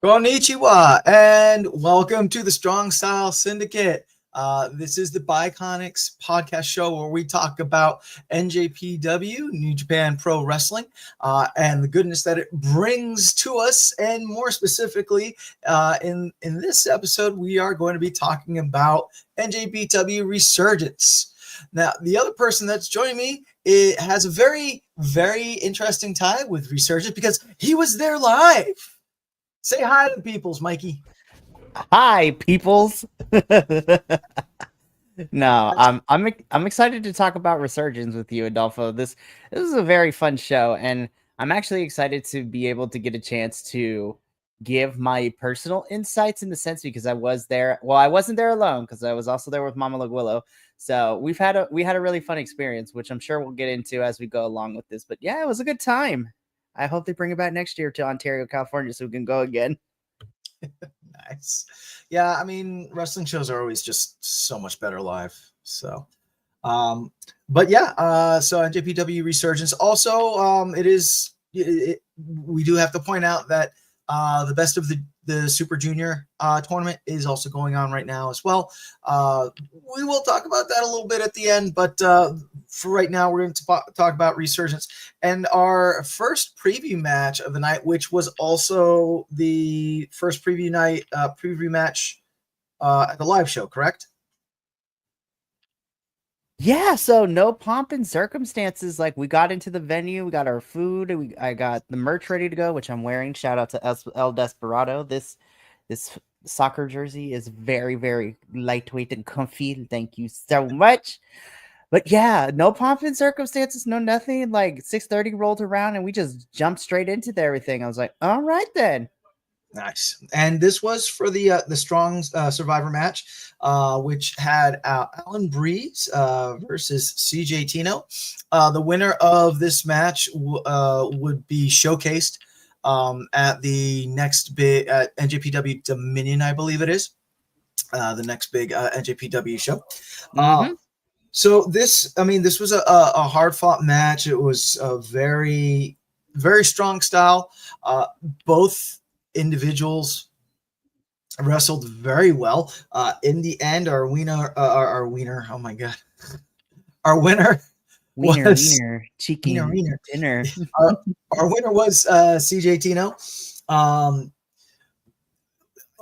Konnichiwa, and welcome to the Strong Style Syndicate. This is the Bi-Conics podcast show where we talk about NJPW, New Japan Pro Wrestling, and the goodness that it brings to us. And more specifically, in this episode, we are going to be talking about NJPW Resurgence. Now, the other person that's joining me has a very, very interesting tie with Resurgence because he was there live. Say hi to the peoples, Mikey. Hi, peoples. No, I'm excited to talk about Resurgence with you, Adolfo. This is a very fun show, and I'm actually excited to be able to get a chance to give my personal insights in the sense because I was there. Well, I wasn't there alone because I was also there with Mama Laguillo. So we had a really fun experience, which I'm sure we'll get into as we go along with this. But yeah, it was a good time. I hope they bring it back next year to Ontario, California, so we can go again. Nice. Yeah, I mean, wrestling shows are always just so much better live. So, but yeah, so NJPW Resurgence. Also, we do have to point out that the best of the Super Junior tournament is also going on right now as well. We will talk about that a little bit at the end, but for right now, we're going to talk about Resurgence and our first preview match of the night, which was also the first preview match at the live show, correct? Yeah, so no pomp and circumstances. Like, we got into the venue, we got our food, I got the merch ready to go, which I'm wearing. Shout out to El Desperado. This soccer jersey is very, very lightweight and comfy. Thank you so much. But yeah, no pomp and circumstances, no nothing. Like 6:30 rolled around and we just jumped straight into everything. I was like, all right then. Nice. And this was for the Strong Survivor match, which had Alan Breeze versus CJ Tino. The winner of this match would be showcased at the next big NJPW Dominion, I believe it is. The next big NJPW show. Mm-hmm. So this was a hard fought match. It was a very, very strong style. Both individuals wrestled very well. In the end, our winner, oh my god, our winner was wiener, chicken dinner. Our winner was CJ Tino.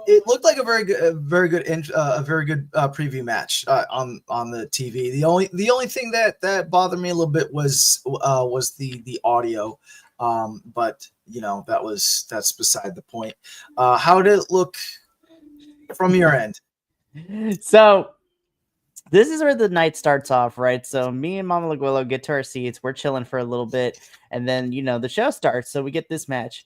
It looked like a very good preview match on the TV. The only thing that bothered me a little bit was the audio, but you know that's beside the point. How did it look from your end? So this is where the night starts off, right? So me and Mama Laguillo get to our seats. We're chilling for a little bit, and then the show starts. So we get this match.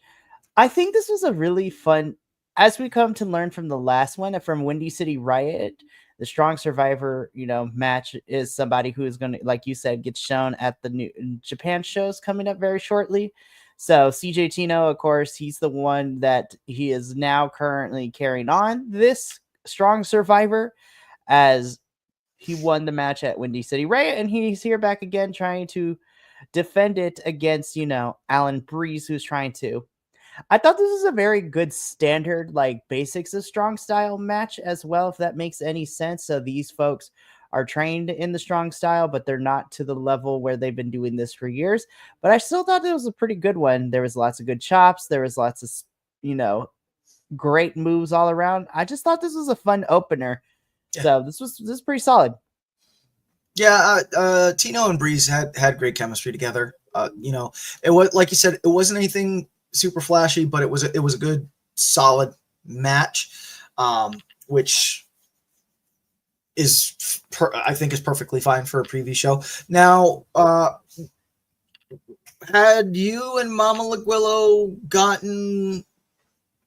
I think this was a really fun. As we come to learn from the last one, from Windy City Riot, the Strong Survivor, match is somebody who is going to, like you said, get shown at the New Japan shows coming up very shortly. So CJ Tino, of course, he's the one that he is now currently carrying on this Strong Survivor as he won the match at Windy City Riot, and he's here back again trying to defend it against, Alan Breeze, who's trying to. I thought this was a very good standard, like basics of strong style match as well, if that makes any sense. So these folks are trained in the strong style, but they're not to the level where they've been doing this for years. But I still thought it was a pretty good one. There was lots of good chops. There was lots of, great moves all around. I just thought this was a fun opener. Yeah. So this is pretty solid. Yeah, Tino and Breeze had great chemistry together. It was, like you said, it wasn't anything super flashy, but it was a good solid match, which is I think is perfectly fine for a preview show. Now, had you and Mama Laguillo gotten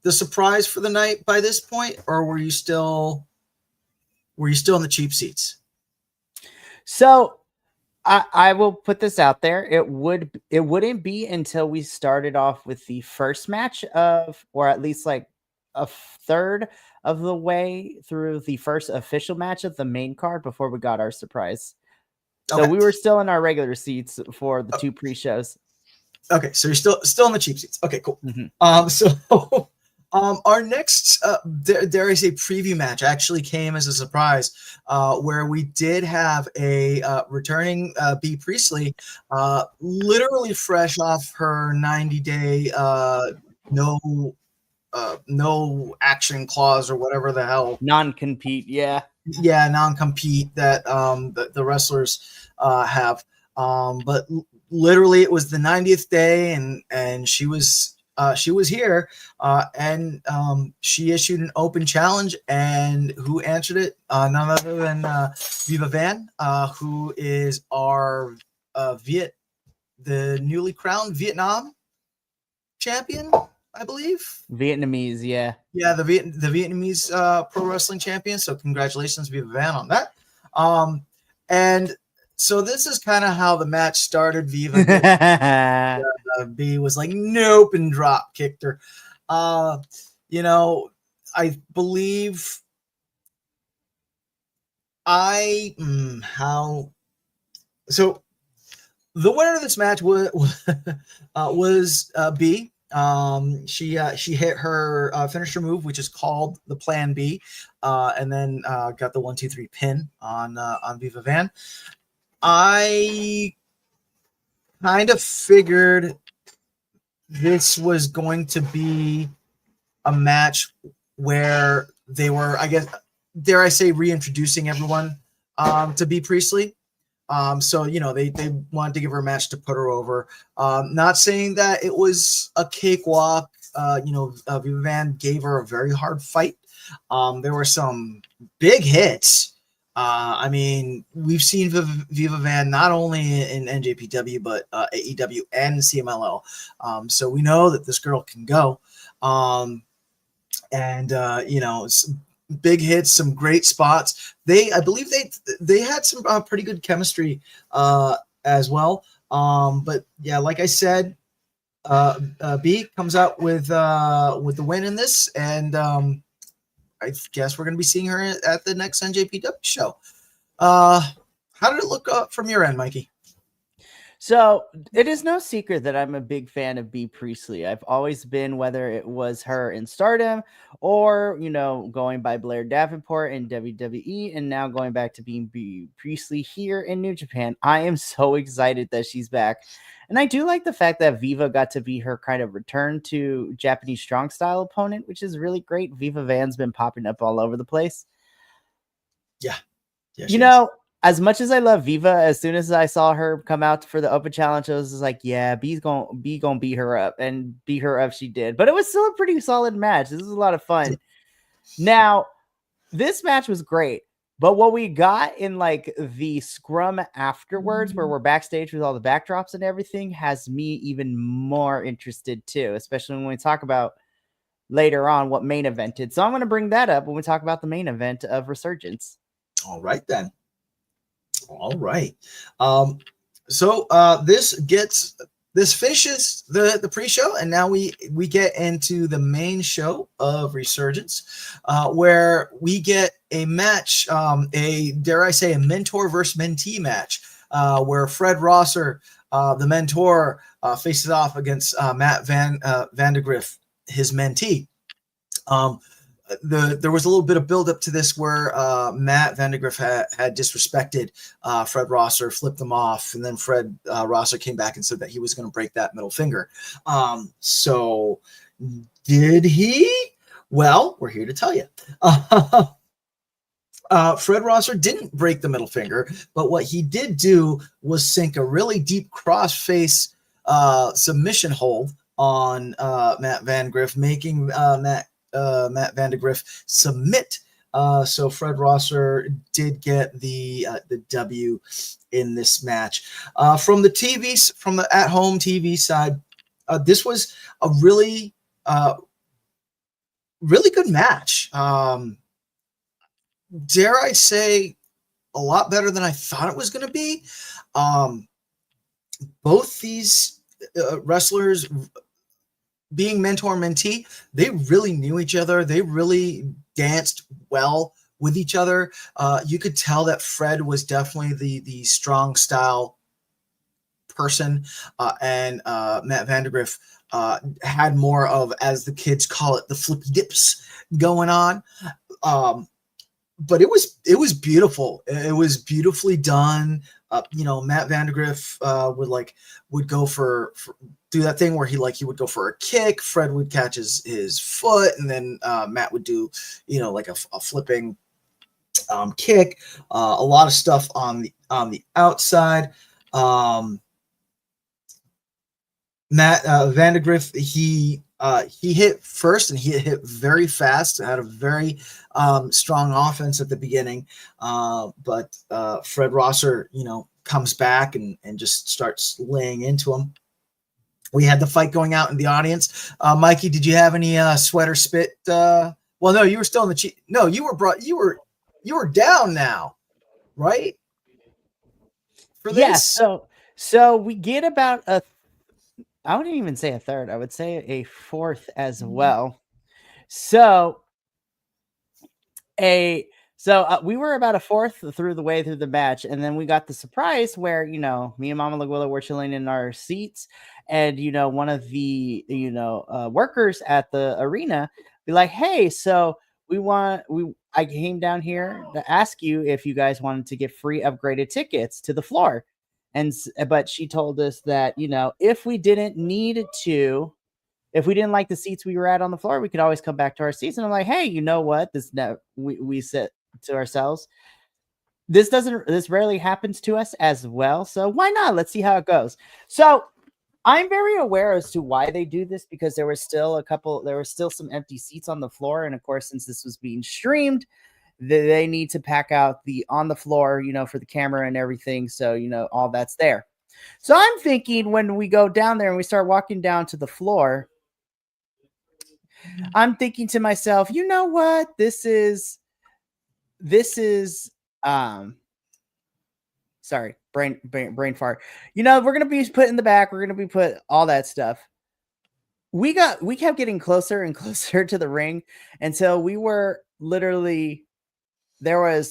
the surprise for the night by this point, or were you still in the cheap seats? So I will put this out there. It wouldn't be until we started off with the first match or at least like a third of the way through the first official match of the main card before we got our surprise. So we were still in our regular seats for the two pre-shows. Okay, so you're still in the cheap seats. Okay, cool. Mm-hmm. Our next, dare I say, preview match actually came as a surprise, where we did have a returning B Priestley, literally fresh off her 90-day no action clause or whatever the hell Non-compete, yeah. non-compete that the wrestlers have. But literally, it was the 90th day, and she was here, and she issued an open challenge, and who answered it? None other than Viva Van, who is our the newly crowned Vietnam champion, I believe. Vietnamese, yeah. Yeah, the Vietnamese pro wrestling champion. So congratulations, Viva Van, on that. And so this is kind of how the match started. Viva B was like, nope, and drop kicked her. You know, I believe so the winner of this match was B. She hit her finisher move, which is called the Plan B, and then got the 1-2-3 pin on Viva Van. I kind of figured this was going to be a match where they were, I guess, dare I say, reintroducing everyone to B Priestley. So, you know, they wanted to give her a match to put her over. Not saying that it was a cakewalk. Viva Van gave her a very hard fight. There were some big hits. I mean, we've seen Viva Van not only in NJPW, but AEW and CMLL. So we know that this girl can go. Big hits, some great spots. I believe they had some pretty good chemistry as well. But yeah, like I said, B comes out with the win in this, and I guess we're going to be seeing her at the next NJPW show. How did it look from your end, Mikey? So it is no secret that I'm a big fan of B Priestley. I've always been, whether it was her in Stardom or, going by Blair Davenport in WWE, and now going back to being B Priestley here in New Japan. I am so excited that she's back. And I do like the fact that Viva got to be her kind of return to Japanese strong style opponent, which is really great. Viva Van's been popping up all over the place. Yeah. As much as I love Viva, as soon as I saw her come out for the open challenge, I was just like, yeah, B's gonna beat her up, and beat her up she did. But it was still a pretty solid match. This was a lot of fun. Now, this match was great, but what we got in like the scrum afterwards, where we're backstage with all the backdrops and everything, has me even more interested too, especially when we talk about later on what main evented. So I'm going to bring that up when we talk about the main event of Resurgence. All right, then. All right. So this finishes the pre-show, and now we get into the main show of Resurgence, where we get a match, dare I say, a mentor versus mentee match, where Fred Rosser, the mentor, faces off against Matt Vandegrift, his mentee. There was a little bit of buildup to this where Matt Vandegrift had disrespected Fred Rosser, flipped him off, and then Fred Rosser came back and said that he was going to break that middle finger. So did he? Well, we're here to tell you. Fred Rosser didn't break the middle finger, but what he did do was sink a really deep cross-face submission hold on Matt Vandegrift, making Matt Vandegrift submit. So Fred Rosser did get the W in this match. From the at-home TV side, this was a really good match. Dare I say, a lot better than I thought it was going to be. Both these wrestlers, being mentor and mentee, they really knew each other. They really danced well with each other. You could tell that Fred was definitely the strong style person, and Matt Vandergriff had more of, as the kids call it, the flippy dips going on. But it was beautiful. It was beautifully done. Matt Vandergriff would go for do that thing where he would go for a kick. Fred would catch his foot, and then Matt would do like a flipping kick. A lot of stuff on the outside. Matt Vandergriff, he hit first, and he hit very fast. Had a very strong offense at the beginning, but Fred Rosser, comes back and just starts laying into him. We had the fight going out in the audience. Mikey, did you have any sweat or spit? Well, no, you were still in the no, you were down now, right? For this, yeah. So we get about I wouldn't even say a third. I would say a fourth as well. So we were about a fourth through the way through the match, and then we got the surprise where me and Mama Laguilla were chilling in our seats, and one of the workers at the arena be like, "Hey, so I came down here to ask you if you guys wanted to get free upgraded tickets to the floor." But she told us that, if we didn't like the seats we were at on the floor, we could always come back to our seats. And I'm like, hey, you know what? We said to ourselves, this rarely happens to us as well. So why not? Let's see how it goes. So I'm very aware as to why they do this, because there were still some empty seats on the floor. And of course, since this was being streamed, they need to pack out on the floor, for the camera and everything. So, all that's there. So I'm thinking when we go down there and we start walking down to the floor, I'm thinking to myself, you know what? This is sorry, brain fart. We're going to be put in the back. We're going to be put all that stuff. We kept getting closer and closer to the ring until we were literally, there were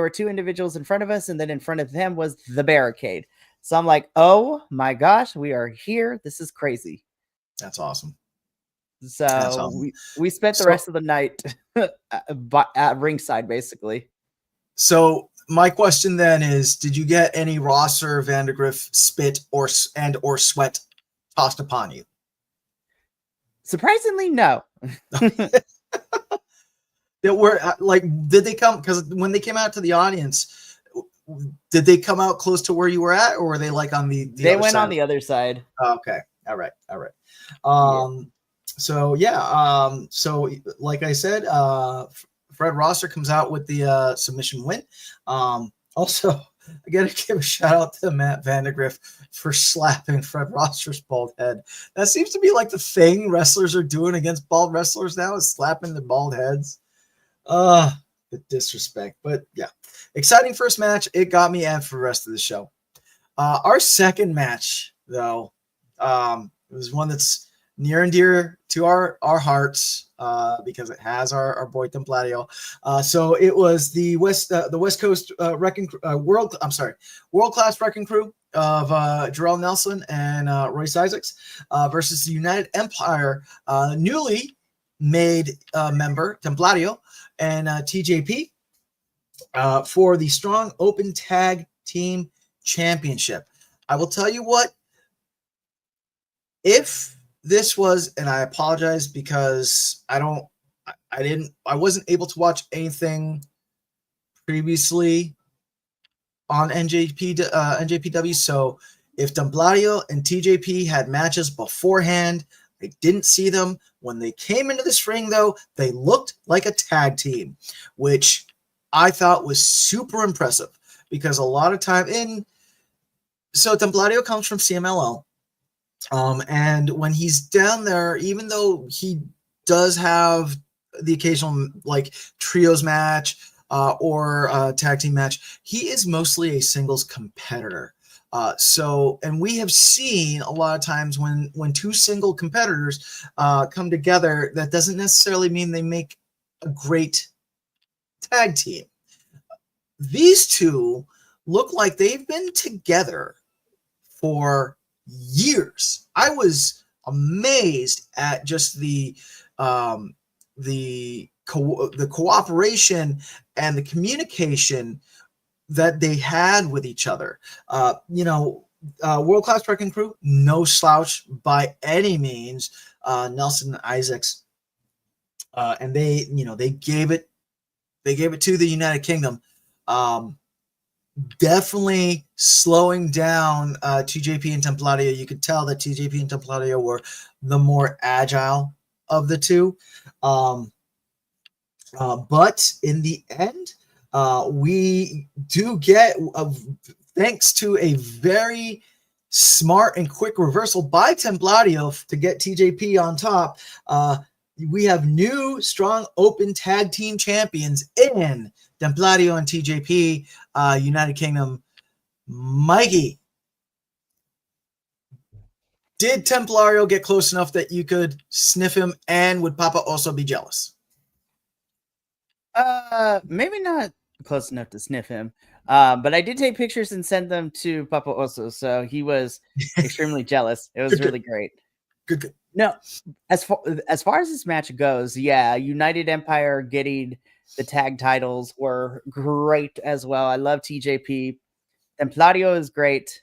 two individuals in front of us, and then in front of them was the barricade. So I'm like, oh my gosh, we are here. This is crazy. That's awesome. So we spent the rest of the night at ringside, basically. So my question then is, did you get any Rosser Vandergriff spit or sweat tossed upon you? Surprisingly, no. Did they come, because when they came out to the audience, did they come out close to where you were at, or were they on the they went on the other side? Okay. All right. So like I said, Fred Rosser comes out with the submission win. Also, I got to give a shout out to Matt Vandergriff for slapping Fred Rosser's bald head. That seems to be the thing wrestlers are doing against bald wrestlers now, is slapping the bald heads. The disrespect. But yeah, exciting first match. It got me amped for the rest of the show. Our second match, though, it was one that's near and dear to our hearts, because it has our boy Templatio. So it was the West Coast World Class Wrecking Crew of Jarrell Nelson and Royce Isaacs versus the United Empire newly made member Templatio and TJP for the Strong Open Tag Team Championship. I will tell you what, if this was, and I apologize because I wasn't able to watch anything previously on NJPW. So if Templatio and TJP had matches beforehand, I didn't see them. When they came into this ring, though, they looked like a tag team, which I thought was super impressive, because a lot of time so Templatio comes from CMLL. And when he's down there, even though he does have the occasional trios match or tag team match, he is mostly a singles competitor. And we have seen a lot of times when two single competitors come together, that doesn't necessarily mean they make a great tag team. These two look like they've been together for years. I was amazed at just the cooperation and the communication that they had with each other. World Class Wrecking Crew, no slouch by any means. Nelson Isaacs, and they gave it to the United Kingdom. Definitely slowing down TJP and Templario. You could tell that TJP and Templario were the more agile of the two. But in the end, we do get, thanks to a very smart and quick reversal by Templario to get TJP on top, we have new strong open tag team champions in Templario and TJP, United Kingdom. Mikey, did Templario get close enough that you could sniff him, and would Papa also be jealous? Maybe not close enough to sniff him. But I did take pictures and send them to Papa Oso, so he was extremely jealous. It was really great. Good. No, as far as this match goes, yeah, United Empire getting the tag titles were great as well. I love TJP. Templario is great.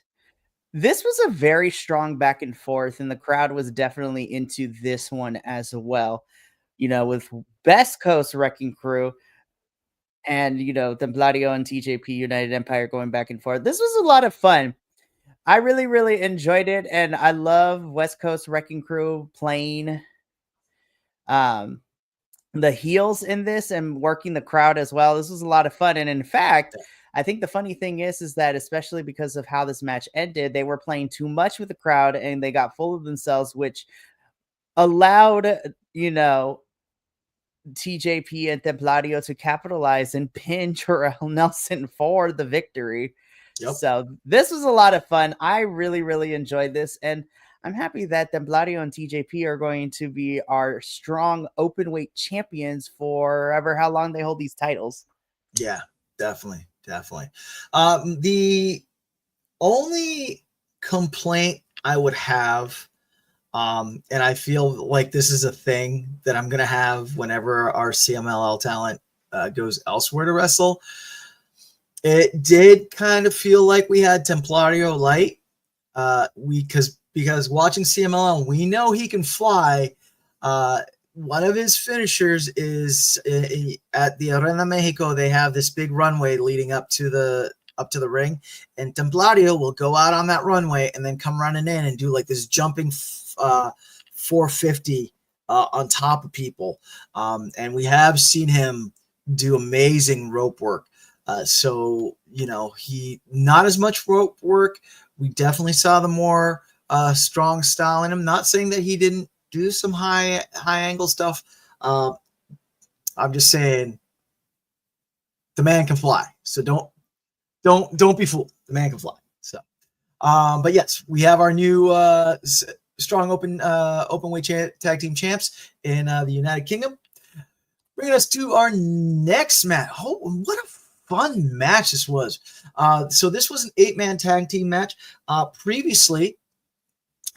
This was a very strong back and forth, and the crowd was definitely into this one as well. With Best Coast Wrecking Crew and, Templario and TJP United Empire going back and forth. This was a lot of fun. I really, really enjoyed it, and I love West Coast Wrecking Crew playing the heels in this and working the crowd as well. This was a lot of fun, and in fact, I think the funny thing is that especially because of how this match ended, they were playing too much with the crowd, and they got full of themselves, which allowed, TJP and Templario to capitalize and pin Jarrell Nelson for the victory. Yep. So this was a lot of fun. I really, really enjoyed this, and I'm happy that Templario and TJP are going to be our strong open weight champions forever, how long they hold these titles. Yeah, definitely. The only complaint I would have, and I feel like this is a thing that I'm going to have whenever our CMLL talent goes elsewhere to wrestle. It did kind of feel like we had Templario light. Because watching CMLL, we know he can fly. One of his finishers is at the Arena Mexico. They have this big runway leading up to the ring, and Templario will go out on that runway and then come running in and do like this jumping 450 on top of people. And we have seen him do amazing rope work. So he not as much rope work. We definitely saw the more strong style in him. Not saying that he didn't do some high angle stuff. I'm just saying the man can fly. So don't be fooled. The man can fly. So, but yes, we have our new strong open weight tag team champs in the United Kingdom. Bringing us to our next match. Oh, what a fun match this was. So this was an 8-man tag team match. Previously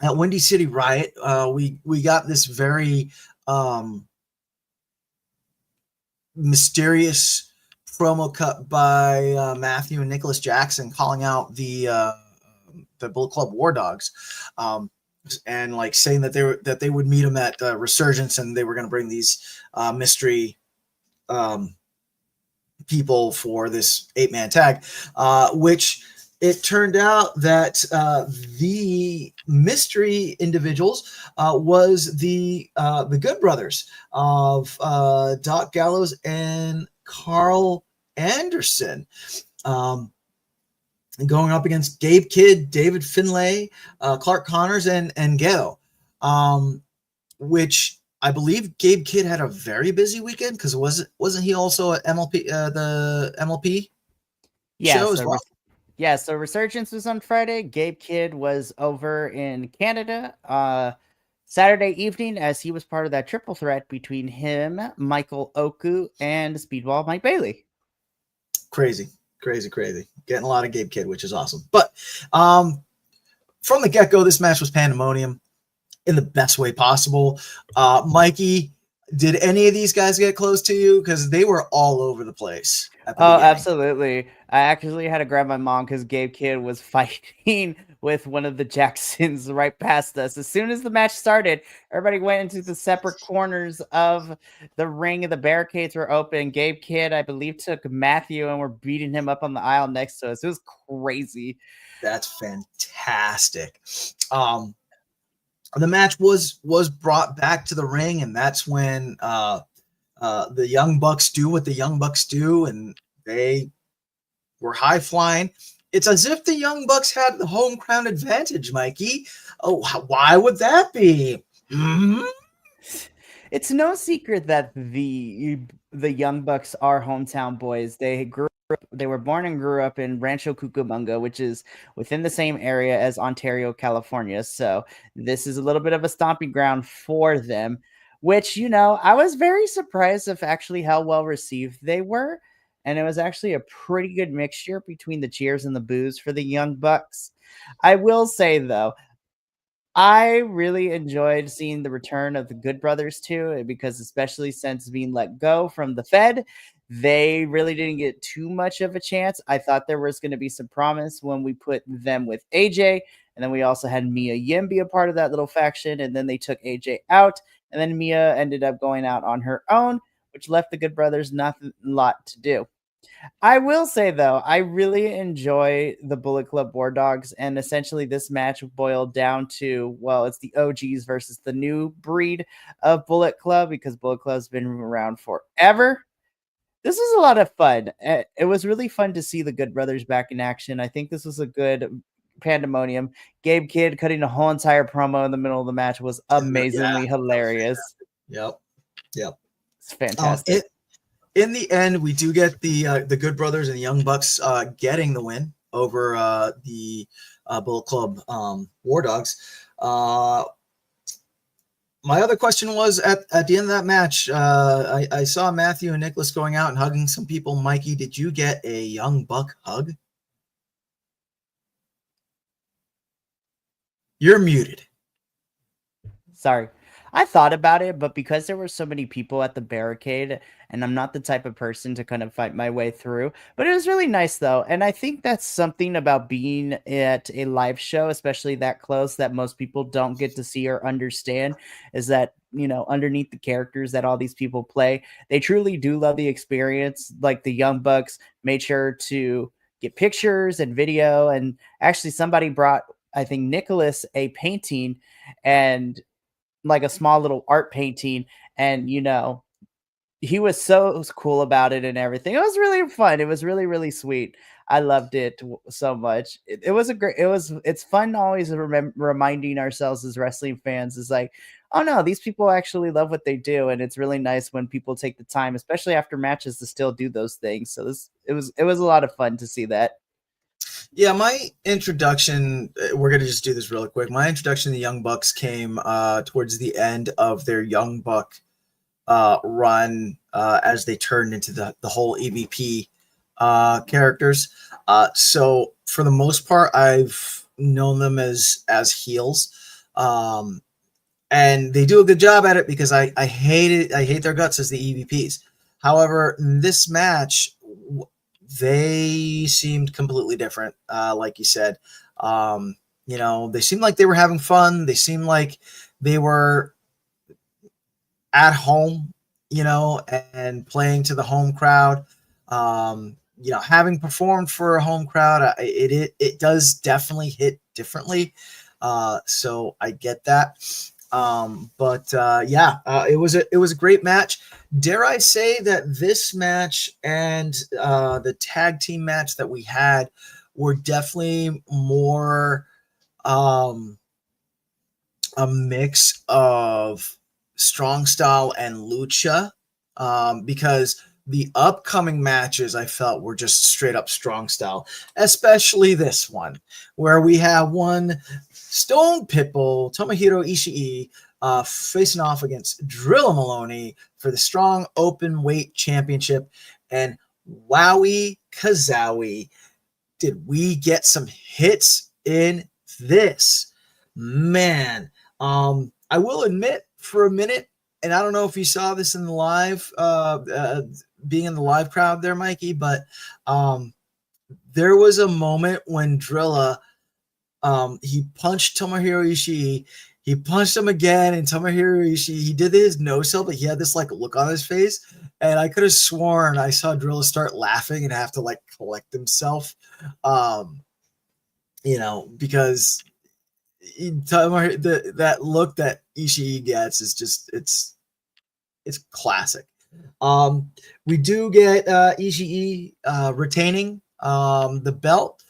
at Windy City Riot, we got this very mysterious promo cut by Matthew and Nicholas Jackson calling out the Bullet Club War Dogs, and like saying that they would meet him at Resurgence, and they were going to bring these mystery people for this 8-man tag, which it turned out that the mystery individuals was the Good Brothers of Doc Gallows and Carl Anderson, going up against Gabe Kidd, David Finlay, Clark Connors, and Ghetto, which I believe Gabe Kidd had a very busy weekend, because wasn't he also at MLP, the MLP show as well? Yeah, so Resurgence was on Friday. Gabe Kidd was over in Canada Saturday evening, as he was part of that triple threat between him, Michael Oku, and Speedball Mike Bailey. Crazy. Getting a lot of Gabe Kidd, which is awesome. But from the get-go, this match was pandemonium in the best way possible. Mikey, did any of these guys get close to you? Because they were all over the place at the beginning. Absolutely. I actually had to grab my mom because Gabe Kidd was fighting with one of the Jacksons right past us. As soon as the match started, everybody went into the separate corners of the ring and the barricades were open. Gabe Kidd, I believe, took Matthew and were beating him up on the aisle next to us. It was crazy. That's fantastic. The match was brought back to the ring, and that's when the Young Bucks do what the Young Bucks do, and they were high flying. It's as if the Young Bucks had the home ground advantage, Mikey. Oh, why would that be? Mm-hmm. It's no secret that the Young Bucks are hometown boys. They were born and grew up in Rancho Cucamonga, which is within the same area as Ontario, California. So this is a little bit of a stomping ground for them, which, I was very surprised of actually how well received they were. And it was actually a pretty good mixture between the cheers and the boos for the Young Bucks. I will say, though, I really enjoyed seeing the return of the Good Brothers too, because especially since being let go from the Fed, they really didn't get too much of a chance. I thought there was going to be some promise when we put them with AJ, and then we also had Mia Yim be a part of that little faction, and then they took AJ out, and then Mia ended up going out on her own, which left the Good Brothers nothing a lot to do. I will say, though, I really enjoy the Bullet Club War Dogs, and essentially this match boiled down to, well, it's the OGs versus the new breed of Bullet Club, because Bullet Club's been around forever. This was a lot of fun. It was really fun to see the Good Brothers back in action. I think this was a good pandemonium. Gabe Kidd cutting a whole entire promo in the middle of the match was amazingly hilarious. Yep. It's fantastic. In the end, we do get the Good Brothers and the Young Bucks getting the win over the Bullet Club War Dogs. My other question was at the end of that match, I saw Matthew and Nicholas going out and hugging some people. Mikey, did you get a Young Buck hug? You're muted. Sorry. I thought about it, but because there were so many people at the barricade, and I'm not the type of person to kind of fight my way through, but it was really nice though. And I think that's something about being at a live show, especially that close, that most people don't get to see or understand, is that, underneath the characters that all these people play, they truly do love the experience. Like the Young Bucks made sure to get pictures and video. And actually somebody brought, I think, Nicholas a painting and like a small little art painting, and he was so cool about it and everything. It was really fun. It was really, really sweet. I loved it so much. It's fun always reminding ourselves as wrestling fans is like, oh no, these people actually love what they do. And it's really nice when people take the time, especially after matches, to still do those things. So it was a lot of fun to see that. Yeah, my introduction, we're going to just do this really quick. My introduction to the Young Bucks came towards the end of their Young Buck run as they turned into the whole EVP characters. So for the most part, I've known them as heels. And they do a good job at it because I hate it. I hate their guts as the EVPs. However, in this match, they seemed completely different. Like you said, they seemed like they were having fun. They seemed like they were at home, and playing to the home crowd. Having performed for a home crowd, it does definitely hit differently. So I get that. It was a great match. Dare I say that this match and the tag team match that we had were definitely more a mix of strong style and lucha, because the upcoming matches I felt were just straight up strong style, especially this one where we have one Stone Pitbull Tomohiro Ishii facing off against Drilla Maloney for the Strong Open Weight Championship. And wowie kazowie, did we get some hits in this, man, I will admit for a minute, and I don't know if you saw this in the live, being in the live crowd there, Mikey, but there was a moment when Drilla, he punched Tomohiro Ishii. He punched him again, and Tomohiro Ishii, he did his no-sell, but he had this like look on his face, and I could have sworn I saw Drilla start laughing and have to like collect himself, because that look that Ishii gets is just it's classic. We do get Ishii retaining the belt.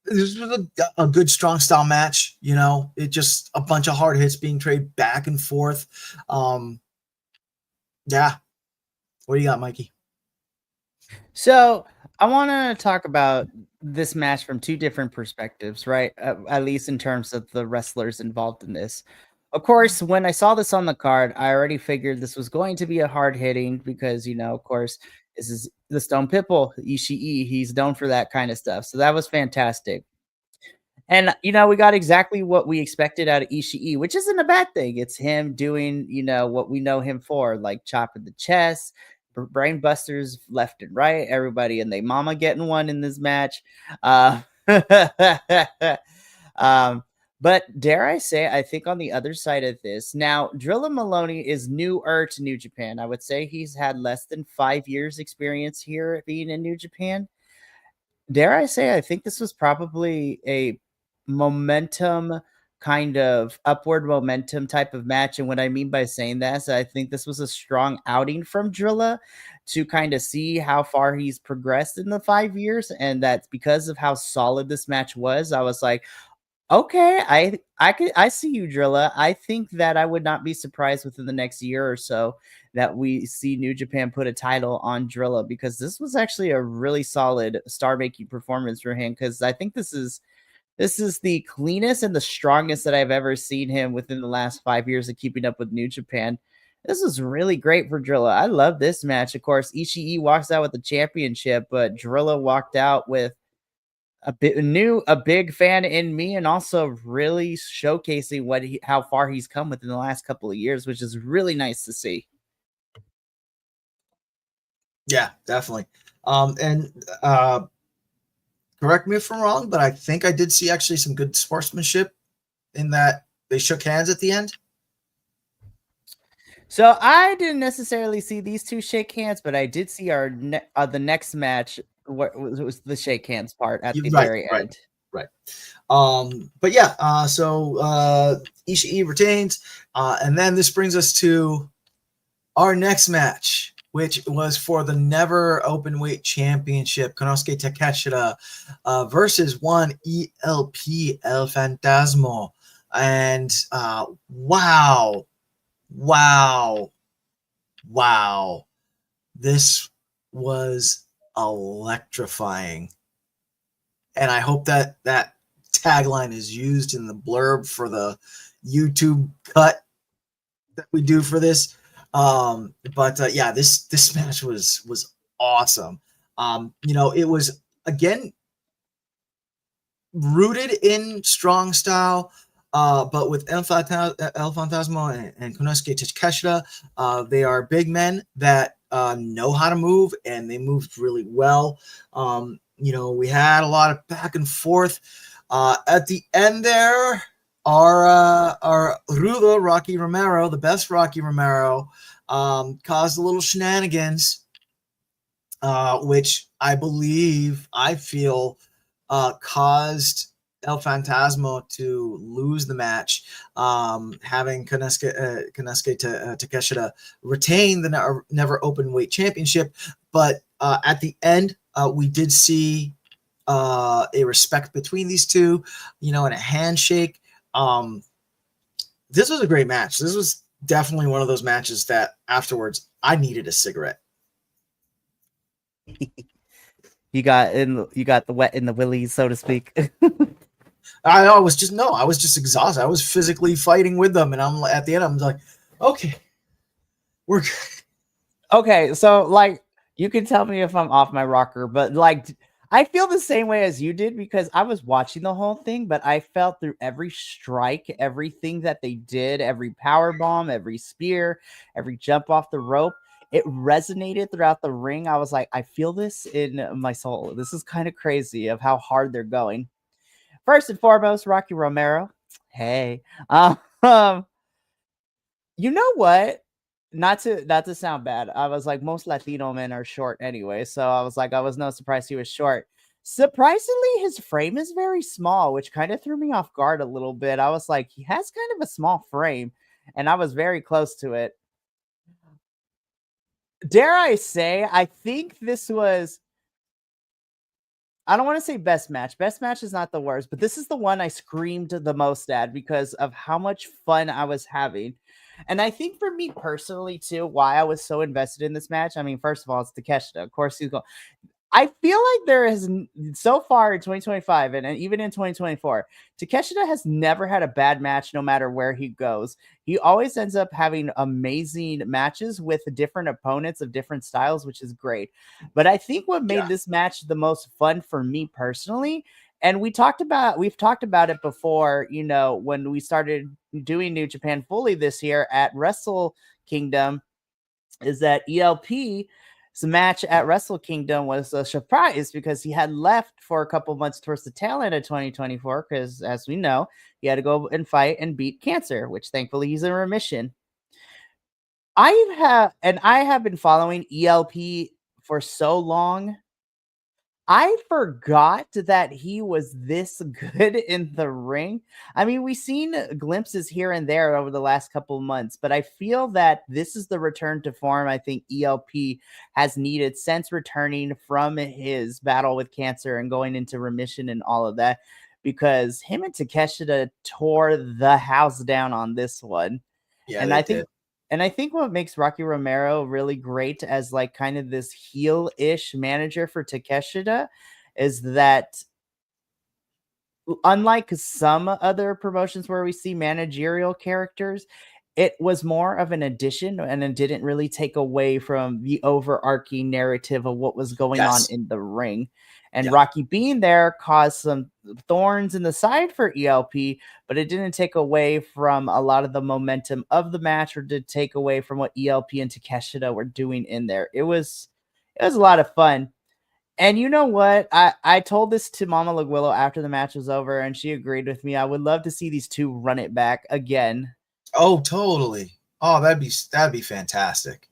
This was a good strong style match. It just a bunch of hard hits being traded back and forth. Yeah. What do you got, Mikey? So I want to talk about this match from two different perspectives, right? At least in terms of the wrestlers involved in this. Of course, when I saw this on the card, I already figured this was going to be a hard hitting because, of course, this is the Stone Pitbull, Ishii. He's known for that kind of stuff. So that was fantastic. And, we got exactly what we expected out of Ishii, which isn't a bad thing. It's him doing, what we know him for, like chopping the chest, brain busters left and right, everybody and they mama getting one in this match. But dare I say, I think on the other side of this, now Drilla Maloney is newer to New Japan. I would say he's had less than 5 years experience here being in New Japan. Dare I say, I think this was probably a momentum, kind of upward momentum type of match. And what I mean by saying that is I think this was a strong outing from Drilla to kind of see how far he's progressed in the 5 years. And that's because of how solid this match was. I was like, okay, I see you, Drilla. I think that I would not be surprised within the next year or so that we see New Japan put a title on Drilla, because this was actually a really solid star-making performance for him. Because I think this is the cleanest and the strongest that I've ever seen him within the last 5 years of keeping up with New Japan. This is really great for Drilla. I love this match. Of course, Ishii walks out with the championship, but Drilla walked out with a big fan in me, and also really showcasing how far he's come within the last couple of years, which is really nice to see. Yeah, definitely. And correct me if I'm wrong, but I think I did see actually some good sportsmanship in that they shook hands at the end. So I didn't necessarily see these two shake hands, but I did see the next match. What was the shake hands part at the very end? Right. But yeah, so Ishii retains, and then this brings us to our next match, which was for the never openweight championship, Konosuke Takeshita versus one ELP El Fantasma. And wow, this was electrifying. And I hope that tagline is used in the blurb for the YouTube cut that we do for this. But yeah, this match was awesome. It was again rooted in strong style, but with El Fantasma and Konosuke Takeshita, they are big men that know how to move, and they moved really well. We had a lot of back and forth. At the end there, our Rudo, Rocky Romero, the best Rocky Romero, caused a little shenanigans, which I feel caused El Fantasma to lose the match, having Konosuke Takeshita retain the never open weight championship. But at the end, we did see a respect between these two, and a handshake. This was a great match. This was definitely one of those matches that afterwards I needed a cigarette. You got the wet in the willies, so to speak. I was just exhausted. I was physically fighting with them, and I'm at the end. I'm like, okay, we're good. Okay. So like, you can tell me if I'm off my rocker, but like, I feel the same way as you did because I was watching the whole thing, but I felt through every strike, everything that they did, every power bomb, every spear, every jump off the rope. It resonated throughout the ring. I was like, I feel this in my soul. This is kind of crazy of how hard they're going. First and foremost, Rocky Romero. Hey, you know what? Not to sound bad. I was like, most Latino men are short anyway. So I was like, I was no surprise he was short. Surprisingly, his frame is very small, which kind of threw me off guard a little bit. I was like, he has kind of a small frame, and I was very close to it. Dare I say, I think this was, I don't want to say best match. Best match is not the worst, but this is the one I screamed the most at because of how much fun I was having. And I think for me personally, too, why I was so invested in this match. I mean, first of all, it's Takeshita. Of course, he's going. I feel like there is so far in 2025 and even in 2024, Takeshita has never had a bad match no matter where he goes. He always ends up having amazing matches with different opponents of different styles, which is great. But I think what made this match the most fun for me personally, and we've talked about it before, you know, when we started doing New Japan Fully this year at Wrestle Kingdom, is that ELP's match at Wrestle Kingdom was a surprise because he had left for a couple months towards the tail end of 2024 because, as we know, he had to go and fight and beat cancer, which thankfully he's in remission. I have been following ELP for so long. I forgot that he was this good in the ring. I mean, we've seen glimpses here and there over the last couple of months, but I feel that this is the return to form I think ELP has needed since returning from his battle with cancer and going into remission and all of that, because him and Takeshita tore the house down on this one. Yeah, and I think what makes Rocky Romero really great as like kind of this heel-ish manager for Takeshita is that unlike some other promotions where we see managerial characters, it was more of an addition and it didn't really take away from the overarching narrative of what was going on in the ring. And Rocky being there caused some thorns in the side for ELP, but it didn't take away from a lot of the momentum of the match or did take away from what ELP and Takeshita were doing in there. It was a lot of fun. And you know what? I told this to Mama Laguillo after the match was over, and she agreed with me. I would love to see these two run it back again. Oh, totally. Oh, that'd be fantastic.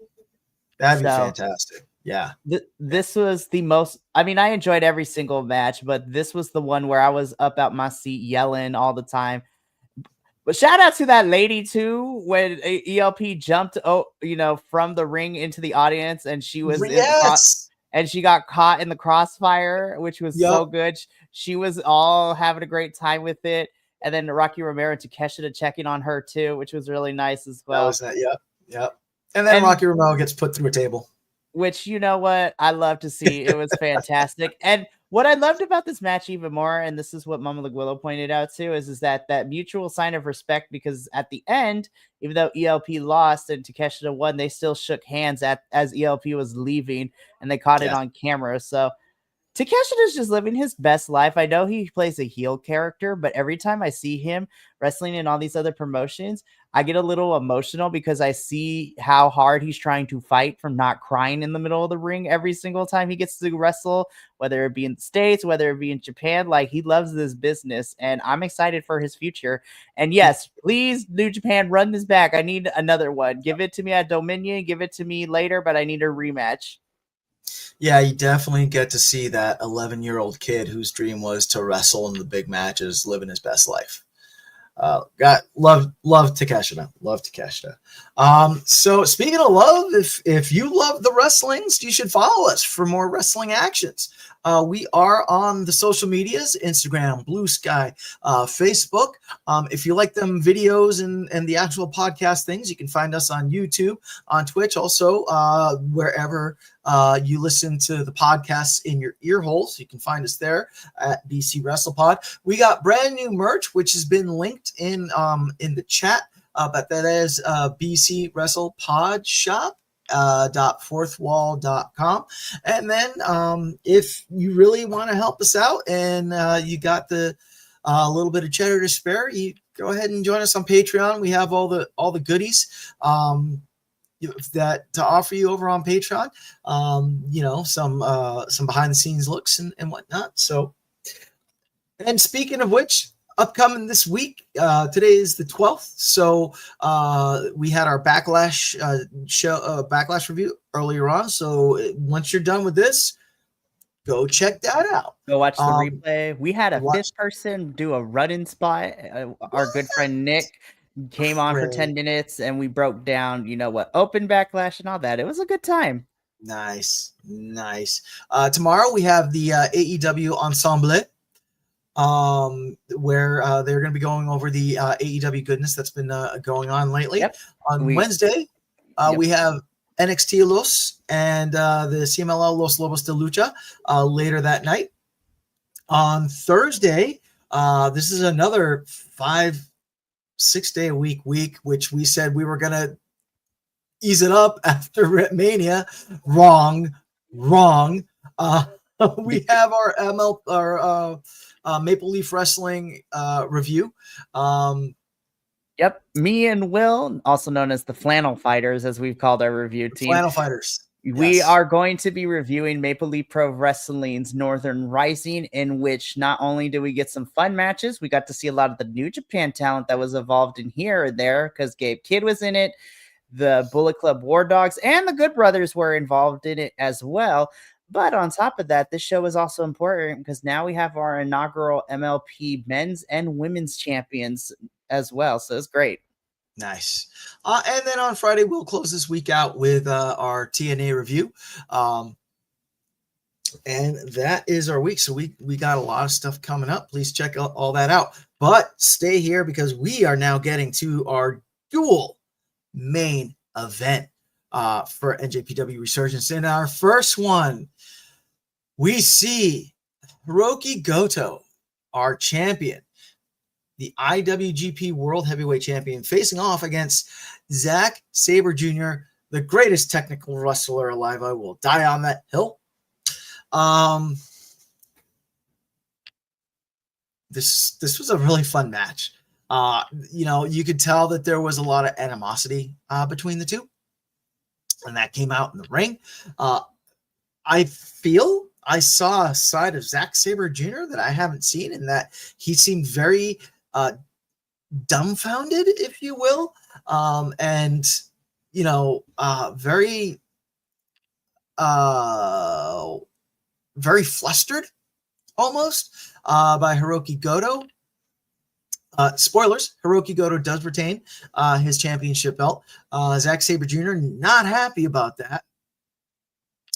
That'd be fantastic. Yeah. This was the most, I mean, I enjoyed every single match, but this was the one where I was up out my seat yelling all the time. But shout out to that lady too, when ELP jumped, from the ring into the audience, and she was and she got caught in the crossfire, which was so good. She was all having a great time with it. And then Rocky Romero and Takeshita checking on her too, which was really nice as well. Yep. And then Rocky Romero gets put through a table. Which, you know what, I love to see. It was fantastic. And what I loved about this match even more, and this is what Mama Laguillo pointed out too, is that mutual sign of respect, because at the end, even though ELP lost and Takeshita won, they still shook hands as ELP was leaving, and they caught it on camera. So Takeshita's just living his best life. I know he plays a heel character, but every time I see him wrestling in all these other promotions, I get a little emotional because I see how hard he's trying to fight from not crying in the middle of the ring every single time he gets to wrestle, whether it be in the States, whether it be in Japan. Like, he loves this business, and I'm excited for his future. And yes, please, New Japan, run this back. I need another one. Give it to me at Dominion. Give it to me later, but I need a rematch. Yeah, you definitely get to see that 11-year-old kid whose dream was to wrestle in the big matches living his best life. Love Takeshita. Love Takeshita. So speaking of love, if you love the wrestlings, you should follow us for more wrestling actions. We are on the social medias, Instagram, Blue Sky, Facebook. If you like them videos and the actual podcast things, you can find us on YouTube, on Twitch, also wherever you listen to the podcasts in your ear holes. You can find us there at BC WrestlePod. We got brand new merch, which has been linked in the chat, but that is BC WrestlePod Shop. fourthwall.com. And then if you really want to help us out and you got the little bit of cheddar to spare, you go ahead and join us on Patreon. We have all the goodies that to offer you over on Patreon. Some behind the scenes looks and whatnot. So, and speaking of which, upcoming this week, today is the 12th. So we had our Backlash Backlash review earlier on. So once you're done with this, go check that out. Go watch the replay. We had a fifth person do a run-in spot. Our good friend Nick came on for 10 minutes and we broke down, open Backlash and all that. It was a good time. Nice. Tomorrow we have the AEW Ensemble, where they're going to be going over the AEW goodness that's been going on lately. Yep. On Wednesday, we have NXT Los and the CMLL Los Lobos de Lucha later that night. On Thursday, this is another 5-6 day a week, which we said we were going to ease it up after Mania. Wrong. We have our Maple Leaf Wrestling review. Yep. Me and Will, also known as the Flannel Fighters, as we've called our review team. Flannel Fighters. We are going to be reviewing Maple Leaf Pro Wrestling's Northern Rising, in which not only do we get some fun matches, we got to see a lot of the New Japan talent that was involved in here and there, because Gabe Kidd was in it, the Bullet Club War Dogs, and the Good Brothers were involved in it as well. But on top of that, this show is also important because now we have our inaugural MLP men's and women's champions as well. So it's great. Nice. And then on Friday, we'll close this week out with our TNA review. And that is our week. So we got a lot of stuff coming up. Please check all that out. But stay here because we are now getting to our dual main event for NJPW Resurgence. In our first one, we see Hiroki Goto, our champion, the IWGP World Heavyweight Champion, facing off against Zack Sabre Jr., the greatest technical wrestler alive. I will die on that hill. This was a really fun match. You could tell that there was a lot of animosity between the two, and that came out in the ring. I feel I saw a side of Zack Sabre Jr. that I haven't seen, in that he seemed very dumbfounded, if you will, and very very flustered almost by Hiroki Goto. Spoilers, Hiroki Goto does retain his championship belt. Zack Sabre Jr. not happy about that.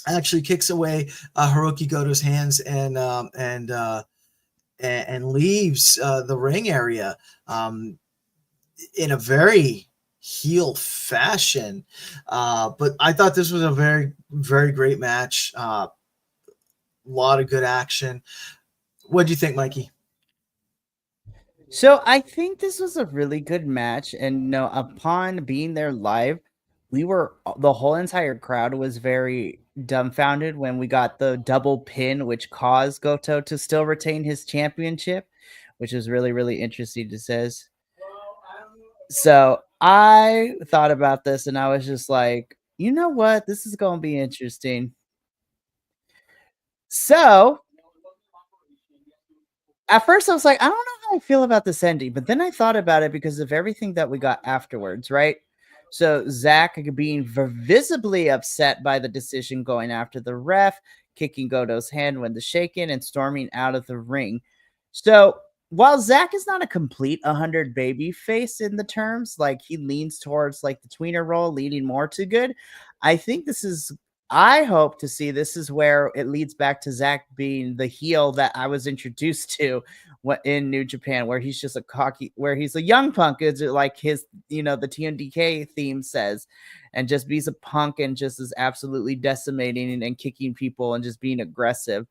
Actually kicks away Hiroki Goto's hands and leaves the ring area in a very heel fashion. But I thought this was a very, very great match. A lot of good action. What do you think, Mikey? So I think this was a really good match, and upon being there live, the whole entire crowd was very dumbfounded when we got the double pin, which caused Goto to still retain his championship, which is really, really interesting to say. So I thought about this and I was just like, you know what? This is going to be interesting. So at first I was like, I don't know how I feel about this ending, but then I thought about it because of everything that we got afterwards, right? So Zack being visibly upset by the decision, going after the ref, kicking Goto's hand when the shaken, and storming out of the ring. So while Zack is not a complete 100 baby face in the terms, like he leans towards like the tweener role, leaning more to good, I think I hope to see this is where it leads back to Zack being the heel that I was introduced to in New Japan, where he's just where he's a young punk, is like his, the TNDK theme says, and just be's a punk and just is absolutely decimating and kicking people and just being aggressive.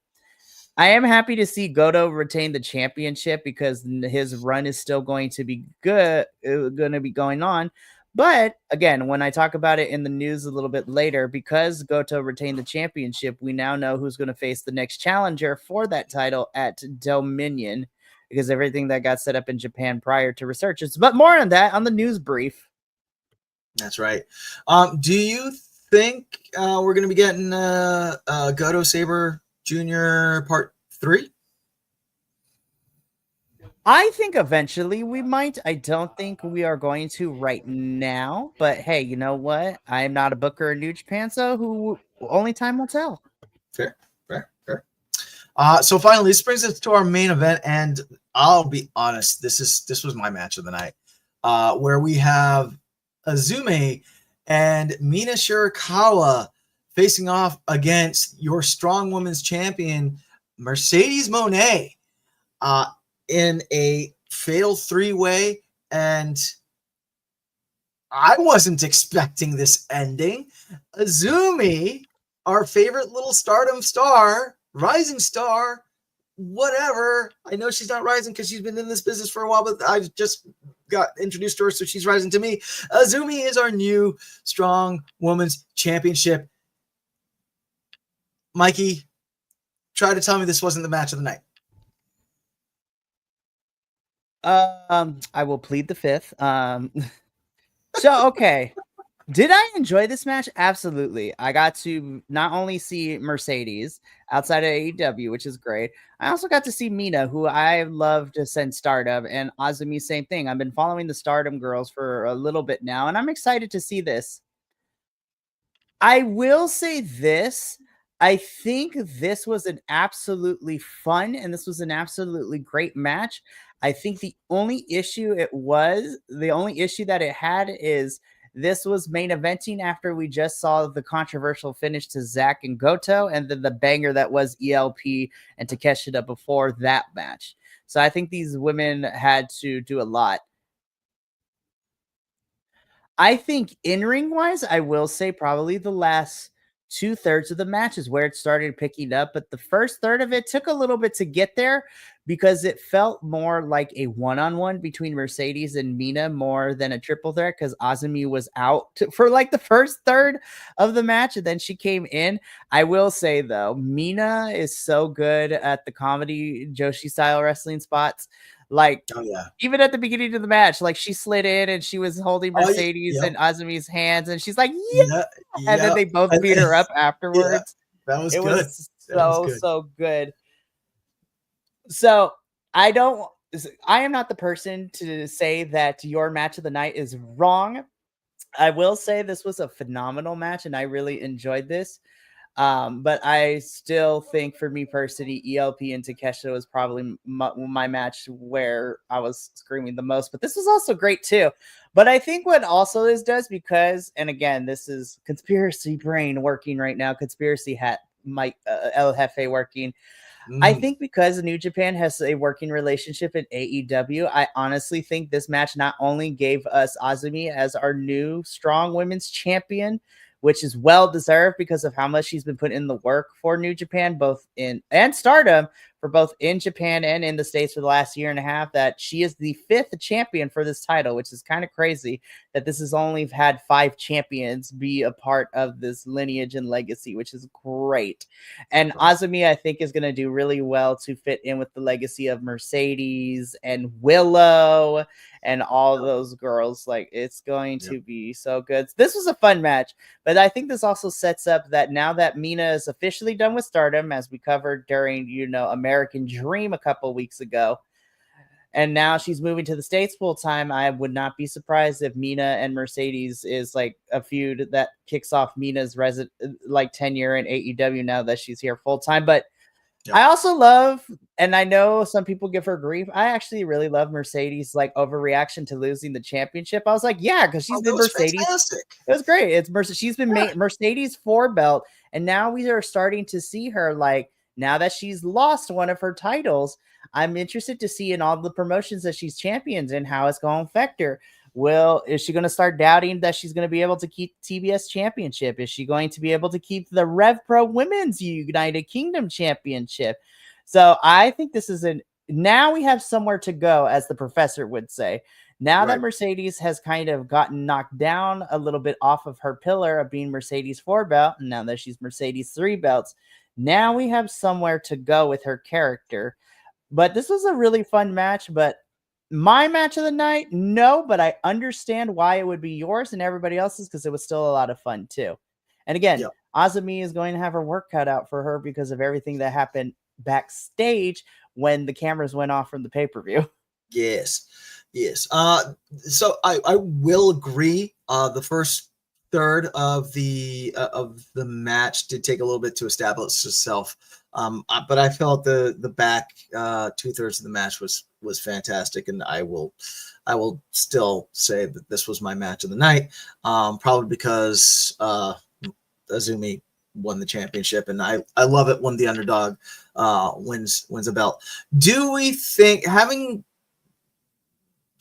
I am happy to see Goto retain the championship because his run is still going to be good, going to be going on. But again, when I talk about it in the news a little bit later, because Goto retained the championship, we now know who's going to face the next challenger for that title at Dominion, because everything that got set up in Japan prior to Resurgence. But more on that on the news brief. That's right. Do you think we're going to be getting Goto Saber Jr. Part 3? I think eventually we might. I don't think we are going to right now. But hey, you know what? I am not a booker in New Japan, so only time will tell. Fair. So finally, this brings us to our main event, and I'll be honest, this was my match of the night, where we have Azumi and Mina Shirakawa facing off against your strong women's champion Mercedes Moné in a fatal 3-way, and I wasn't expecting this ending. Azumi, our favorite little Stardom star, rising star, whatever. I know she's not rising because she's been in this business for a while, but I just got introduced to her, so she's rising to me. Azumi is our new Strong Women's Championship. Mikey, try to tell me this wasn't the match of the night. I will plead the fifth. So okay. Did I enjoy this match? Absolutely. I got to not only see Mercedes outside of AEW, which is great. I also got to see Mina, who I love to send Stardom, and Azumi, same thing. I've been following the Stardom girls for a little bit now, and I'm excited to see this. I will say this. I think this was an absolutely fun, and this was an absolutely great match. I think the only issue that it had is this was main eventing after we just saw the controversial finish to Zack and Goto, and then the banger that was ELP and Takeshita before that match. So I think these women had to do a lot. I think in-ring wise, I will say probably the last 2/3 of the match is where it started picking up, but the first third of it took a little bit to get there because it felt more like a one-on-one between Mercedes and Mina more than a triple threat, because Azumi was out for like the first third of the match, and then she came in. I will say though, Mina is so good at the comedy Joshi style wrestling spots. Like, Oh yeah. even at the beginning of the match, like she slid in and she was holding Mercedes and Azumi's hands, and she's like, yeah. And then they both beat her up afterwards. Yeah, that was it good. Was so good. So I am not the person to say that your match of the night is wrong. I will say this was a phenomenal match, and I really enjoyed this. But I still think, for me personally, ELP and Takeshita was probably my match where I was screaming the most. But this was also great too. But I think what also this does, because, and again, this is conspiracy brain working right now, conspiracy hat, Mike El Jefe working. I think because New Japan has a working relationship in AEW, I honestly think this match not only gave us Azumi as our new Strong Women's Champion, which is well deserved because of how much she's been putting in the work for New Japan, both in and Stardom, for both in Japan and in the States for the last year and a half, that she is the 5th champion for this title, which is kind of crazy that this has only had 5 champions be a part of this lineage and legacy, which is great. And Azumi, I think, is going to do really well to fit in with the legacy of Mercedes and Willow and all those girls. Like, it's going to be so good. This was a fun match, but I think this also sets up that now that Mina is officially done with Stardom, as we covered during, American Dream a couple weeks ago, and now she's moving to the States full time, I would not be surprised if Mina and Mercedes is like a feud that kicks off Mina's tenure in AEW now that she's here full time. But I also love, and I know some people give her grief, I actually really love Mercedes' overreaction to losing the championship. I was like, yeah, because she's been Mercedes. Fantastic. It was great. She's been Mercedes 4 belt, and now we are starting to see her now that she's lost one of her titles. I'm interested to see in all the promotions that she's champions in how it's going to affect her. Is she going to start doubting that she's going to be able to keep TBS championship? Is she going to be able to keep the Rev Pro Women's United Kingdom championship? So I think this is now we have somewhere to go, as the professor would say. Now that Right. Mercedes has kind of gotten knocked down a little bit off of her pillar of being Mercedes 4 belt, and now that she's Mercedes 3 belts, now we have somewhere to go with her character. But this was a really fun match. But my match of the night, no, but I understand why it would be yours and everybody else's because it was still a lot of fun too. And again, Yep. Azumi is going to have her work cut out for her because of everything that happened backstage when the cameras went off from the pay-per-view. Yes. Yes. So I will agree. The first third of the match did take a little bit to establish itself. But I felt the back 2/3 of the match was fantastic, and I will still say that this was my match of the night. Probably because Azumi won the championship, and I love it when the underdog wins a belt. Do we think, having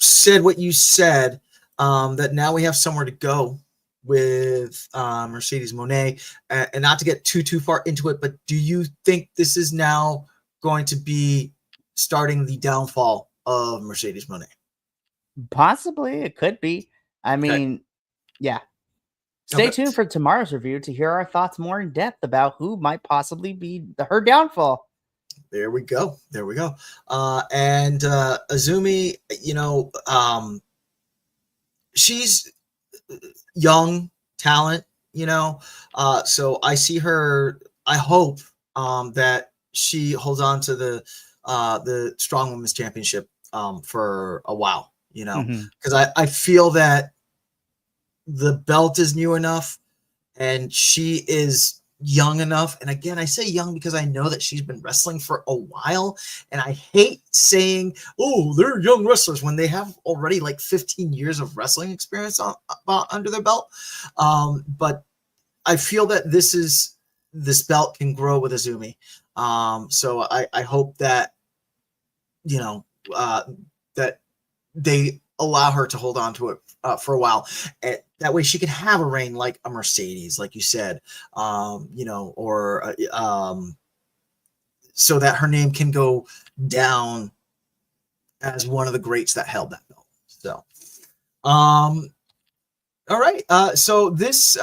said what you said, that now we have somewhere to go with Mercedes Moné, and not to get too far into it, but do you think this is now going to be starting the downfall of Mercedes Moné? Possibly, it could be. I mean, yeah. Stay Okay. tuned for tomorrow's review to hear our thoughts more in depth about who might possibly be her downfall. There we go. And Azumi, she's young talent, so I see her. I hope that she holds on to the Strong Women's Championship for a while, because I feel that the belt is new enough and she is young enough. And again, I say young because I know that she's been wrestling for a while, and I hate saying, oh, they're young wrestlers when they have already like 15 years of wrestling experience under their belt. But I feel that this belt can grow with Azumi. So I hope that, that they allow her to hold on to it for a while. That way she can have a reign like a Mercedes, like you said, or so that her name can go down as one of the greats that held that belt. So, all right. So this,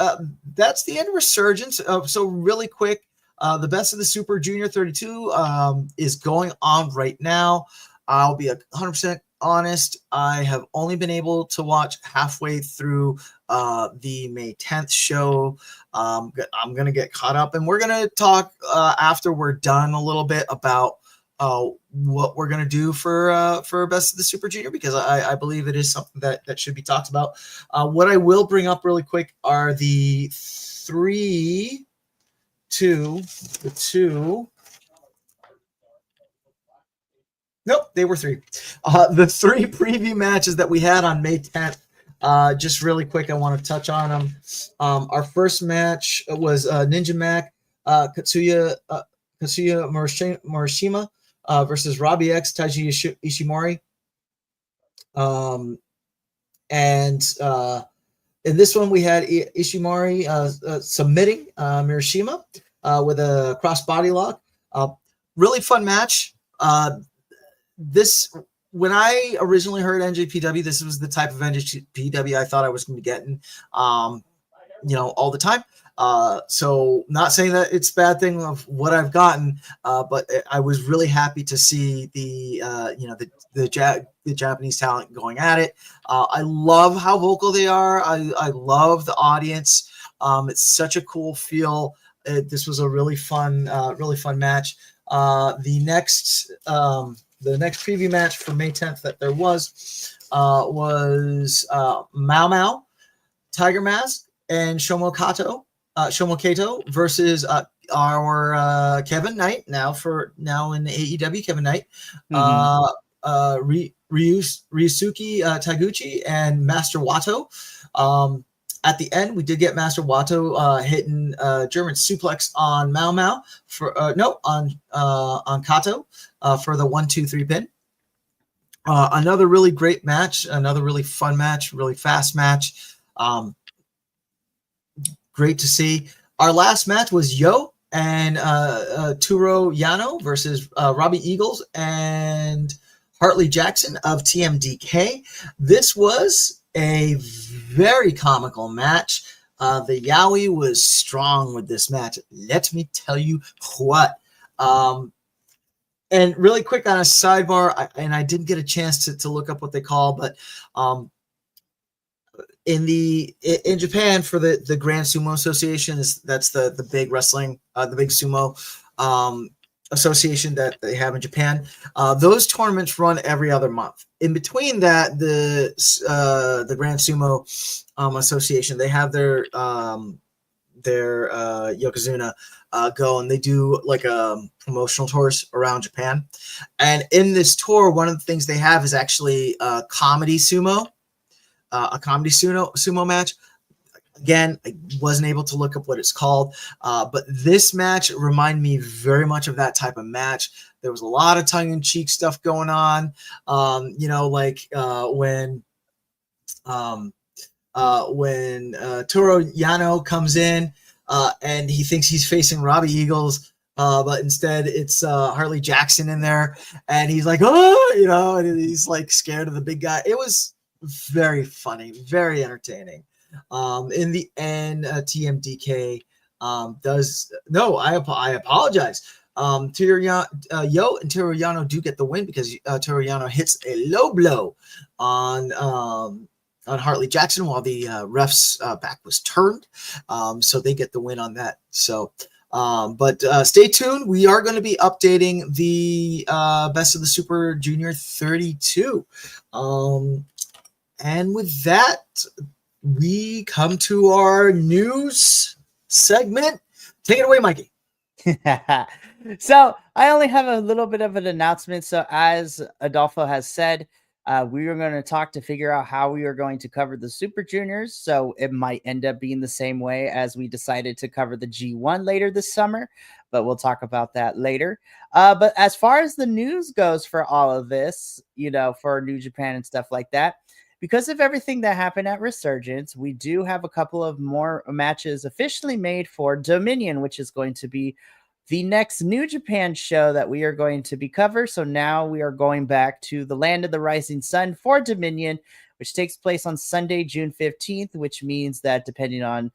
that's the end of Resurgence. So really quick, the Best of the Super Junior 32 is going on right now. I'll be 100% honest. I have only been able to watch halfway through the May 10th show. I'm going to get caught up, and we're going to talk after we're done a little bit about what we're going to do for Best of the Super Junior, because I believe it is something that should be talked about. What I will bring up really quick are the Nope, they were three. The three preview matches that we had on May 10th. Just really quick, I want to touch on them. Our first match was Ninja Mac, Katsuya Morishima versus Robbie X, Taiji Ishimori. And in this one, we had Ishimori submitting Morishima with a cross-body lock. Really fun match. When I originally heard NJPW, this was the type of NJPW I thought I was going to be getting, all the time. So not saying that it's a bad thing of what I've gotten, but I was really happy to see the Japanese talent going at it. I love how vocal they are. I love the audience. It's such a cool feel. This was a really fun match. The next preview match for May 10th that there was Mao Mao, Tiger Mask, and Shomo Kato versus our Kevin Knight, now in AEW Kevin Knight, Ryusuke Taguchi, and Master Wato. At the end, we did get Master Wato hitting German suplex on Mao Mao on Kato for the 1-2-3 pin. Another really great match, another really fun match, really fast match. Great to see. Our last match was Yo and Turo Yano versus Robbie Eagles and Hartley Jackson of TMDK. This was a very comical match. The Yowie was strong with this match. Let me tell you what. And really quick on a sidebar, I didn't get a chance to look up what they call, but in Japan for the Grand Sumo Association, that's the big wrestling, the big sumo association that they have in Japan. Those tournaments run every other month. In between that, the Grand Sumo Association, they have their Yokozuna go, and they do like promotional tours around Japan. And in this tour, one of the things they have is actually comedy sumo. A comedy sumo match. Again, I wasn't able to look up what it's called, but this match reminded me very much of that type of match. There was a lot of tongue-in-cheek stuff going on, like when Toru Yano comes in and he thinks he's facing Robbie Eagles, but instead it's Hartley Jackson in there, and he's like, oh, and he's like scared of the big guy. It was very funny, very entertaining. In the end, TMDK I apologize. Yo and Toru Yano do get the win because Toru Yano hits a low blow on Hartley Jackson while the ref's back was turned. So they get the win on that. So but stay tuned. We are going to be updating the Best of the Super Junior 32. And with that, we come to our news segment. Take it away, Mikey. So I only have a little bit of an announcement. So as Adolfo has said, we are going to talk to figure out how we are going to cover the Super Juniors. So it might end up being the same way as we decided to cover the G1 later this summer, but we'll talk about that later. But as far as the news goes for all of this, for New Japan and stuff like that, because of everything that happened at Resurgence, we do have a couple of more matches officially made for Dominion, which is going to be the next New Japan show that we are going to be covered. So now we are going back to the Land of the Rising Sun for Dominion, which takes place on Sunday, June 15th, which means that depending on,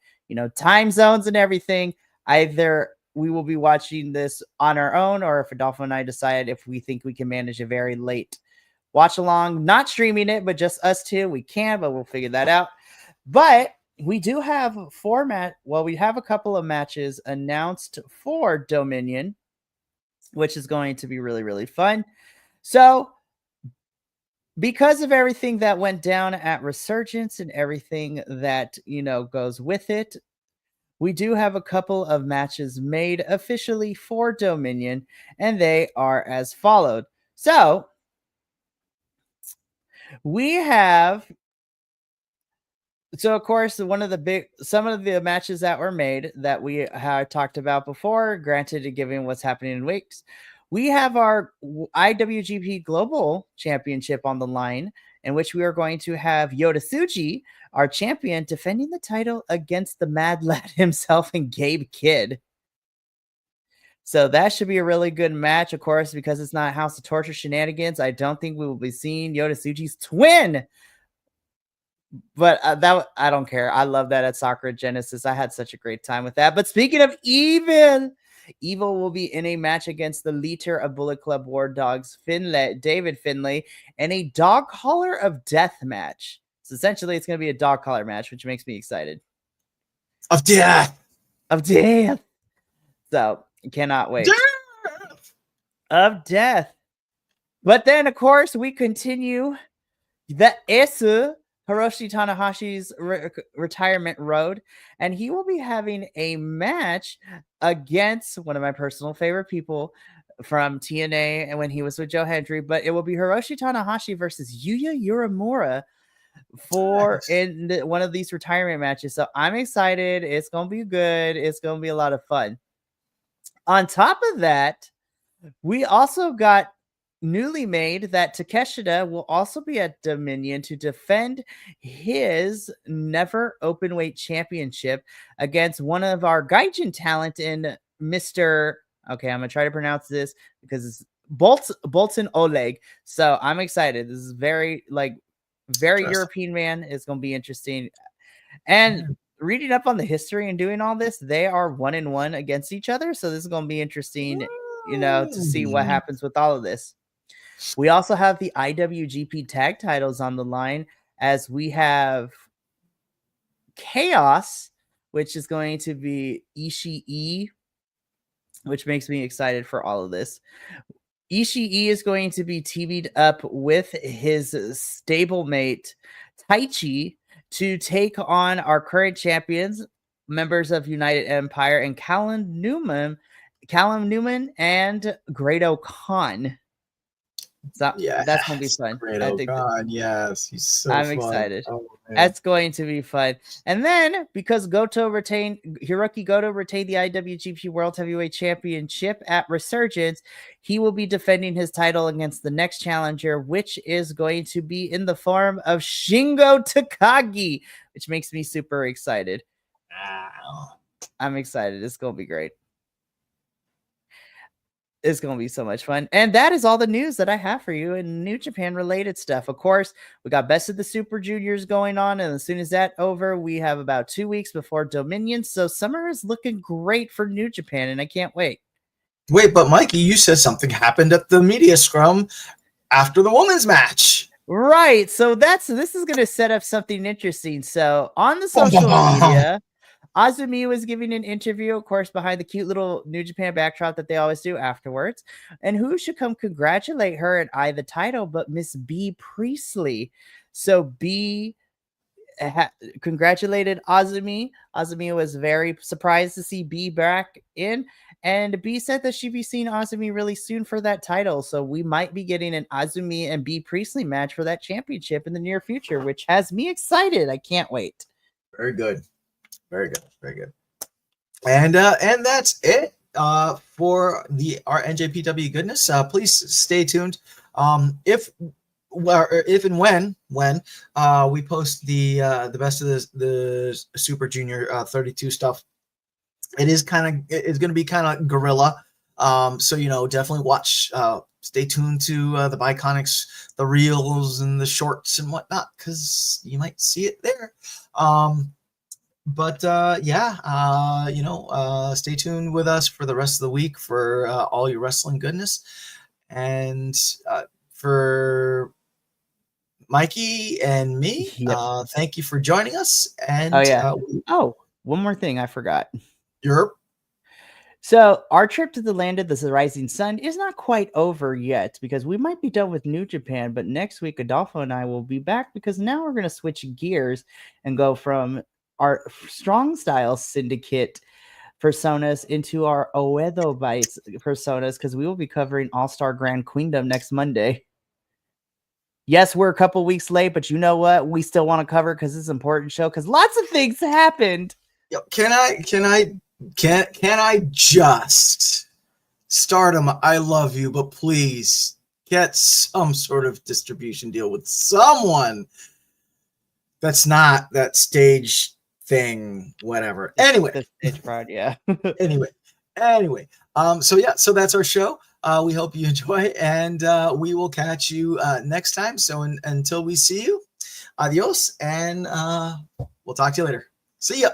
time zones and everything, either we will be watching this on our own, or if Adolfo and I decide if we think we can manage a very late watch along, not streaming it, but just us two, we can, but we'll figure that out. But we do have we have a couple of matches announced for Dominion, which is going to be really, really fun. So because of everything that went down at Resurgence and everything that, goes with it, we do have a couple of matches made officially for Dominion, and they are as followed. So of course, some of the matches that were made that we had talked about before, granted, given what's happening in weeks, we have our IWGP Global Championship on the line, in which we are going to have Yota Tsuji, our champion, defending the title against the Mad Lad himself and Gabe Kidd. So that should be a really good match, of course, because it's not House of Torture shenanigans. I don't think we will be seeing Yota Tsuji's twin. But I don't care. I love that at Sakura Genesis. I had such a great time with that. But speaking of Evil will be in a match against the leader of Bullet Club War Dogs, David Finlay, in a dog collar of death match. So essentially, it's going to be a dog collar match, which makes me excited. Of death. So cannot wait. Of death. But then, of course, we continue the Hiroshi Tanahashi's retirement road, and he will be having a match against one of my personal favorite people from TNA and when he was with Joe Hendry, but it will be Hiroshi Tanahashi versus Yuya Uemura in one of these retirement matches. So I'm excited. It's going to be good. It's going to be a lot of fun. On top of that, we also got newly made that Takeshita will also be at Dominion to defend his never openweight championship against one of our Gaijin talent in Mr. Okay, I'm going to try to pronounce this because it's Bolton Oleg. So I'm excited. This is very European man. It's going to be interesting. And reading up on the history and doing all this, they are 1-1 against each other. So this is going to be interesting, to see what happens with all of this. We also have the IWGP tag titles on the line, as we have Chaos, which is going to be Ishii, which makes me excited for all of this. Ishii is going to be teamed up with his stablemate Taichi to take on our current champions, members of United Empire, and Callum Newman and Grado Khan. So that's gonna be fun. God, yes, he's so I'm fun. excited. That's going to be fun. And then because Hiroki Goto retained the IWGP World Heavyweight Championship at Resurgence, he will be defending his title against the next challenger, which is going to be in the form of Shingo Takagi, which makes me super excited. I'm excited. It's gonna be great. It's going to be so much fun. And that is all the news that I have for you in New Japan related stuff. Of course, we got Best of the Super Juniors going on. And as soon as that's over, we have about 2 weeks before Dominion. So summer is looking great for New Japan, and I can't wait. Wait, but Mikey, you said something happened at the media scrum after the women's match. Right. So this is going to set up something interesting. So on the social media, Azumi was giving an interview, of course, behind the cute little New Japan backdrop that they always do afterwards. And who should come congratulate her and the title but Miss B. Priestley. So B congratulated Azumi. Azumi was very surprised to see B back in. And B said that she'd be seeing Azumi really soon for that title. So we might be getting an Azumi and B. Priestley match for that championship in the near future, which has me excited. I can't wait. Very good. Very good, very good. And that's it for our NJPW goodness. Please stay tuned. If and when we post the best of the Super Junior 32 stuff, it's going to be kind of guerrilla. So definitely watch. Stay tuned to the Bi-Conics, the reels and the shorts and whatnot, because you might see it there. But stay tuned with us for the rest of the week for all your wrestling goodness. And for Mikey and me, thank you for joining us. And one more thing I forgot. So our trip to the land of the rising sun is not quite over yet, because we might be done with New Japan, but next week Adolfo and I will be back, because now we're going to switch gears and go from our Strong Style Syndicate personas into our Oedo Bites personas, because we will be covering All-Star Grand Queendom next Monday. Yes, we're a couple weeks late, but you know what? We still want to cover because it's an important show, because lots of things happened. Can I just start them? I love you, but please get some sort of distribution deal with someone that's not that stage thing, whatever. Anyway, the stage fraud, yeah. anyway. So that's our show. We hope you enjoy, and we will catch you next time. So until we see you, adios, and we'll talk to you later. See ya.